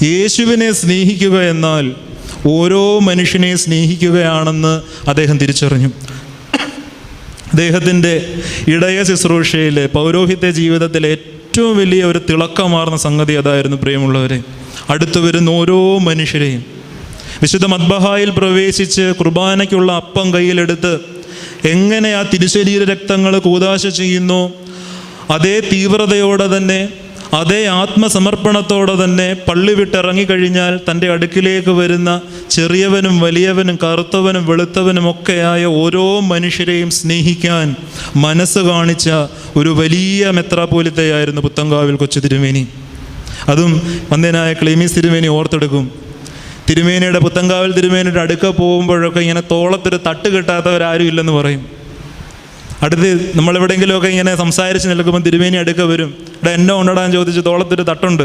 യേശുവിനെ സ്നേഹിക്കുക എന്നാൽ ഓരോ മനുഷ്യനെ സ്നേഹിക്കുകയാണെന്ന് അദ്ദേഹം തിരിച്ചറിഞ്ഞു. അദ്ദേഹത്തിൻ്റെ ഇടയ ശുശ്രൂഷയിലെ പൗരോഹിത്യ ജീവിതത്തിലെ ഏറ്റവും വലിയ ഒരു തിളക്കമാർന്ന സംഗതി അതായിരുന്നു. പ്രിയമുള്ളവരെ, അടുത്തു വരുന്ന ഓരോ മനുഷ്യരെയും വിശുദ്ധ മദ്ബഹായിൽ പ്രവേശിച്ച് കുർബാനയ്ക്കുള്ള അപ്പം കയ്യിലെടുത്ത് എങ്ങനെ ആ തിരുശരീര രക്തങ്ങൾ കൂദാശ ചെയ്യുന്നു, അതേ തീവ്രതയോടെ തന്നെ, അതേ ആത്മസമർപ്പണത്തോടെ തന്നെ പള്ളി വിട്ടിറങ്ങിക്കഴിഞ്ഞാൽ തൻ്റെ അടുക്കിലേക്ക് വരുന്ന ചെറിയവനും വലിയവനും കറുത്തവനും വെളുത്തവനും ഒക്കെയായ ഓരോ മനുഷ്യരെയും സ്നേഹിക്കാൻ മനസ്സ് കാണിച്ച ഒരു വലിയ മെത്രാപ്പോലിത്തയായിരുന്നു പുത്തങ്കാവിൽ കൊച്ചു തിരുമേനി. അതും വന്ധ്യനായ ക്ലീമീസ് തിരുമേനി ഓർത്തെടുക്കും. തിരുമേനിയുടെ പുത്തങ്കാവിൽ തിരുമേനിയുടെ അടുക്ക പോകുമ്പോഴൊക്കെ ഇങ്ങനെ തോളത്തൊരു തട്ട് കിട്ടാത്തവരാരും ഇല്ലെന്ന് പറയും. അടുത്ത് നമ്മളെവിടെയെങ്കിലുമൊക്കെ ഇങ്ങനെ സംസാരിച്ച് നിൽക്കുമ്പോൾ തിരുമേനി അടുക്ക വരും. എന്നെ ഉണ്ടടാൻ ചോദിച്ച് തോളത്തൊരു തട്ടുണ്ട്.